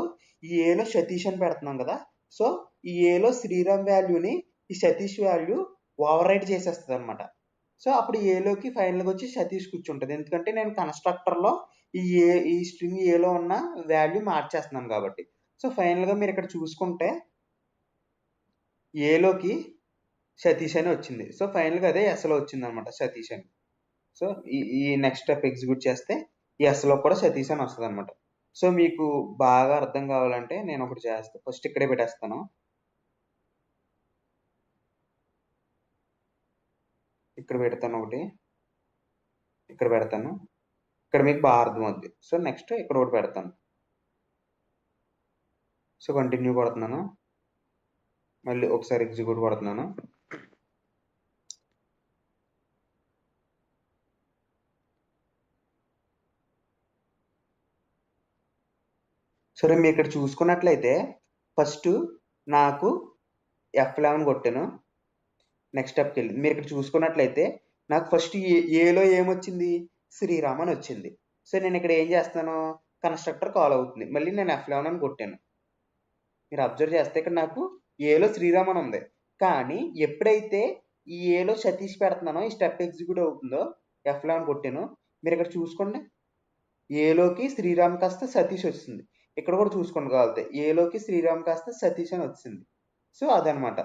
ఈ ఏలో సతీష్ అని పెడుతున్నాం కదా, సో ఈ ఏలో శ్రీరామ్ వాల్యూని ఈ సతీష్ వాల్యూ ఓవర్ రైట్ చేసేస్తుంది అనమాట. సో అప్పుడు ఏలోకి ఫైనల్గా వచ్చి సతీష్ కూర్చుంటుంది, ఎందుకంటే నేను కన్స్ట్రక్టర్లో ఈ స్ట్రింగ్ ఏలో ఉన్న వాల్యూ మార్చేస్తున్నాను కాబట్టి. సో ఫైనల్గా మీరు ఇక్కడ చూసుకుంటే ఏలోకి సతీష్ అని వచ్చింది. సో ఫైనల్గా అదే ఎస్లో వచ్చింది అనమాట, సతీష్ అని. సో ఈ నెక్స్ట్ స్టెప్ ఎగ్జిక్యూట్ చేస్తే ఈ ఎస్లో కూడా సతీష్ అని వస్తుంది అనమాట. సో మీకు బాగా అర్థం కావాలంటే నేను ఒకటి చేస్తాను, ఫస్ట్ ఇక్కడే పెట్టేస్తాను, ఇక్కడ పెడతాను ఒకటి, ఇక్కడ పెడతాను, ఇక్కడ మీకు బాగా అర్థం అవుద్ది. సో నెక్స్ట్ ఇక్కడ ఒకటి పెడతాను. సో కంటిన్యూ కొడుతున్నాను, మళ్ళీ ఒకసారి ఎగ్జిక్యూట్ కొడుతున్నాను. సరే మీరు ఇక్కడ చూసుకున్నట్లయితే ఫస్ట్ నాకు F11 కొట్టాను, నెక్స్ట్ స్టెప్కి వెళ్ళింది. మీరు ఇక్కడ చూసుకున్నట్లయితే నాకు ఫస్ట్ ఏలో ఏమొచ్చింది, శ్రీరామ్ అని వచ్చింది. సో నేను ఇక్కడ ఏం చేస్తాను, కన్స్ట్రక్టర్ కాల్ అవుతుంది, మళ్ళీ నేను F11 అని కొట్టాను. మీరు అబ్జర్వ్ చేస్తే ఇక్కడ నాకు ఏలో శ్రీరామ్ అని ఉంది, కానీ ఎప్పుడైతే ఈ ఏలో సతీష్ పెడుతున్నానో ఈ స్టెప్ ఎగ్జిక్యూట్ అవుతుందో F11 కొట్టాను. మీరు ఇక్కడ చూసుకోండి, ఏలోకి శ్రీరామ్ కాస్త సతీష్ వచ్చింది. ఇక్కడ కూడా చూసుకోండి కావాలితే, ఏలోకి శ్రీరామ్ కాస్త సతీష్ అని వచ్చింది. సో అదనమాట,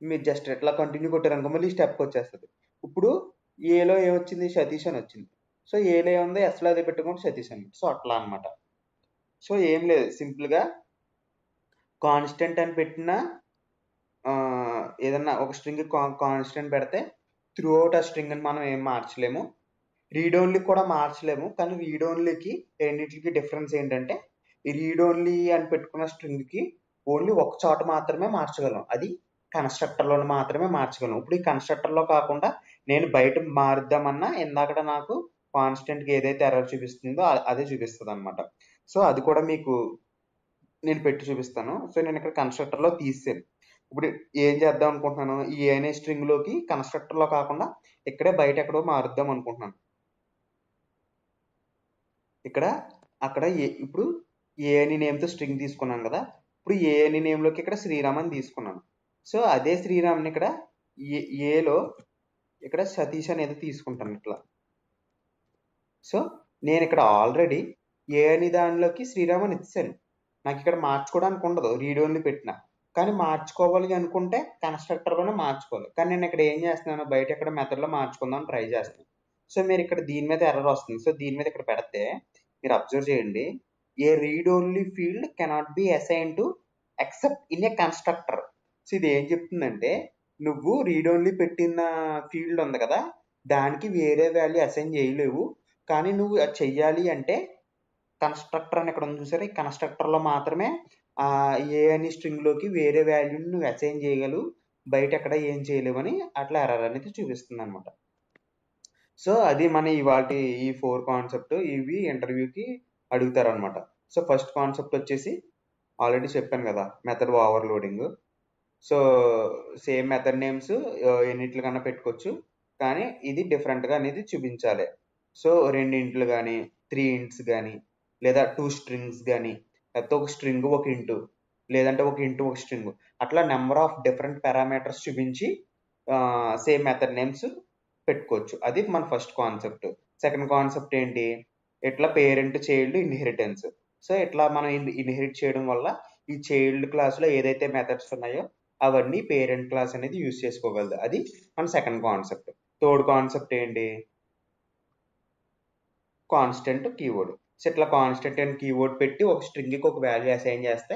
మీరు జస్ట్ ఎట్లా కంటిన్యూ కొట్టారనుకో మళ్ళీ స్టెప్కి వచ్చేస్తుంది. ఇప్పుడు ఏలో ఏమొచ్చింది, సతీష్ అని వచ్చింది. సో ఏలో ఏముందో ఎస్లో అదే పెట్టుకుంటే సతీష్ అని. సో అట్లా అనమాట. సో ఏం లేదు, సింపుల్గా కాన్స్టెంట్ అని పెట్టిన ఏదన్నా ఒక స్ట్రింగ్ కాన్స్టెంట్ పెడితే త్రూ అవుట్ ఆ స్ట్రింగ్ అని మనం ఏం మార్చలేము, రీడ్ ఓన్లీ కూడా మార్చలేము. కానీ రీడ్ ఓన్లీకి రెండింటికి డిఫరెన్స్ ఏంటంటే, ఈ రీడ్ ఓన్లీ అని పెట్టుకున్న స్ట్రింగ్కి ఓన్లీ ఒక చోట మాత్రమే మార్చగలం, అది కన్స్ట్రక్టర్లో మాత్రమే మార్చగలం. ఇప్పుడు ఈ కన్స్ట్రక్టర్లో కాకుండా నేను బయట మారుద్దామన్నా ఇందాక నాకు కాన్స్టెంట్కి ఏదైతే ఎర్రర్ చూపిస్తుందో అదే చూపిస్తుంది అనమాట. సో అది కూడా మీకు నేను పెట్టి చూపిస్తాను. సో నేను ఇక్కడ కన్స్ట్రక్టర్లో తీసాను. ఇప్పుడు ఏం చేద్దాం అనుకుంటున్నాను, ఈ ఏనే స్ట్రింగ్లోకి కన్స్ట్రక్టర్లో కాకుండా ఇక్కడే బయట ఎక్కడో మారుద్దాం అనుకుంటున్నాను. ఇక్కడ అక్కడ ఇప్పుడు ఏ అని నేమ్తో స్ట్రింగ్ తీసుకున్నాను కదా, ఇప్పుడు ఏ అని నేమ్లోకి ఇక్కడ శ్రీరామ్ అని తీసుకున్నాను. సో అదే శ్రీరామ్ని ఇక్కడ ఏలో ఇక్కడ సతీష్ అనేది తీసుకుంటాను ఇట్లా. సో నేను ఇక్కడ ఆల్రెడీ ఏ అని దానిలోకి శ్రీరామ్ అని ఇచ్చాను, నాకు ఇక్కడ మార్చుకోవడానికి ఉండదు రీడ్ ఓన్లీ పెట్టిన. కానీ మార్చుకోవాలి అనుకుంటే కన్స్ట్రక్టర్లోనే మార్చుకోవాలి. కానీ నేను ఇక్కడ ఏం చేస్తున్నాను, బయట ఇక్కడ మెథడ్లో మార్చుకుందాం ట్రై చేస్తాను. సో మీరు ఇక్కడ దీని మీద ఎర్రర్ వస్తుంది. సో దీని మీద ఇక్కడ పెడితే మీరు అబ్జర్వ్ చేయండి, a read only field cannot be assign to except in a constructor. So ఇది ఏం చెప్తుందంటే, నువ్వు రీడ్ ఓన్లీ పెట్టిన ఫీల్డ్ ఉంది కదా, దానికి వేరే వాల్యూ అసైన్ చేయలేవు, కానీ నువ్వు అది చెయ్యాలి అంటే కన్స్ట్రక్టర్ అని ఇక్కడ ఉంది చూసారా, ఈ కన్స్ట్రక్టర్లో మాత్రమే ఏ అని స్ట్రింగ్లోకి వేరే వాల్యూని నువ్వు అసైన్ చేయగలవు, బయట ఎక్కడ ఏం చేయలేవని అట్లా ఎర్రర్ అనేది చూపిస్తుంది అనమాట. సో అది మన ఇవాటి ఈ 4 కాన్సెప్ట్, ఇవి ఇంటర్వ్యూకి అడుగుతారు అనమాట. సో ఫస్ట్ కాన్సెప్ట్ వచ్చేసి ఆల్రెడీ చెప్పాను కదా, method overloading. So same method names ఎన్నింటిలో కన్నా పెట్టుకోవచ్చు, కానీ ఇది డిఫరెంట్గా అనేది చూపించాలి. సో 2 ఇంట్లు కానీ 3 ఇంట్స్ కానీ లేదా 2 స్ట్రింగ్స్ కానీ, లేకపోతే ఒక స్ట్రింగ్ ఒక ఇంటు, లేదంటే ఒక ఇంటు ఒక స్ట్రింగ్, అట్లా నెంబర్ ఆఫ్ డిఫరెంట్ పారామీటర్స్ చూపించి సేమ్ మెథడ్ నేమ్స్ పెట్టుకోవచ్చు. అది మన ఫస్ట్ కాన్సెప్ట్. సెకండ్ కాన్సెప్ట్ ఏంటి, ఇట్లా పేరెంట్ చైల్డ్ ఇన్హెరిటెన్స్. సో ఇట్లా మనం ఇన్హెరిట్ చేయడం వల్ల ఈ చైల్డ్ క్లాస్లో ఏదైతే మెథడ్స్ ఉన్నాయో అవన్నీ పేరెంట్ క్లాస్ అనేది యూజ్ చేసుకోగలదు. అది మన సెకండ్ కాన్సెప్ట్. థర్డ్ కాన్సెప్ట్ ఏంటి, కాన్స్టెంట్ కీవర్డ్. సో ఇట్లా కాన్స్టెంట్ అండ్ కీవర్డ్ పెట్టి ఒక స్ట్రింగ్కి ఒక వాల్యూ అసైన్ చేస్తే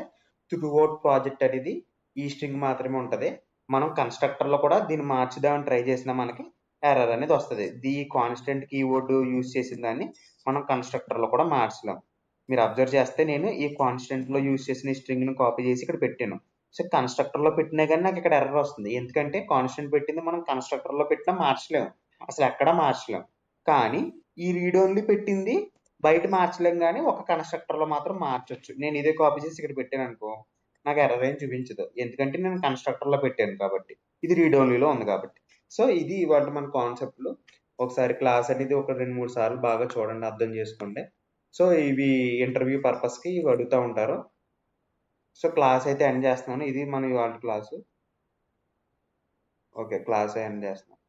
త్రూ అవుట్ ప్రాజెక్ట్ అనేది ఈ స్ట్రింగ్ మాత్రమే ఉంటుంది. మనం కన్స్ట్రక్టర్లో కూడా దీన్ని మార్చుదామని ట్రై చేసినా మనకి ఎర్రర్ అనేది వస్తుంది. ఈ కాన్స్టెంట్ కీవర్డ్ యూజ్ చేసిన దాన్ని మనం కన్స్ట్రక్టర్లో కూడా మార్చలేం. మీరు అబ్జర్వ్ చేస్తే నేను ఈ కాన్స్టెంట్లో యూజ్ చేసిన ఈ స్ట్రింగ్ని కాపీ చేసి ఇక్కడ పెట్టాను. సో కన్స్ట్రక్టర్లో పెట్టినా కానీ నాకు ఇక్కడ ఎర్రర్ వస్తుంది, ఎందుకంటే కాన్స్టెంట్ పెట్టింది మనం కన్స్ట్రక్టర్లో పెట్టినా మార్చలేము, అసలు ఎక్కడా మార్చలేం. కానీ ఈ రీడ్ ఓన్లీ పెట్టింది బయట మార్చలేం, కానీ ఒక కన్స్ట్రక్టర్లో మాత్రం మార్చొచ్చు. నేను ఇదే కాపీ చేసి ఇక్కడ పెట్టాను అనుకో, నాకు ఎర్రర్ ఏం చూపించదు, ఎందుకంటే నేను కన్స్ట్రక్టర్లో పెట్టాను కాబట్టి, ఇది రీడ్ ఓన్లీలో ఉంది కాబట్టి. సో ఇది ఇవాళ మన కాన్సెప్ట్లు. ఒకసారి క్లాస్ అనేది ఒక 2-3 సార్లు బాగా చూడండి, అర్థం చేసుకోండి. సో ఇవి ఇంటర్వ్యూ పర్పస్కి ఇవి అడుగుతూ ఉంటారు. సో క్లాస్ అయితే ఎండ్ చేస్తున్నాను, ఇది మన ఇవాళ క్లాసు. ఓకే, క్లాస్ ఎండ్ చేస్తున్నాను.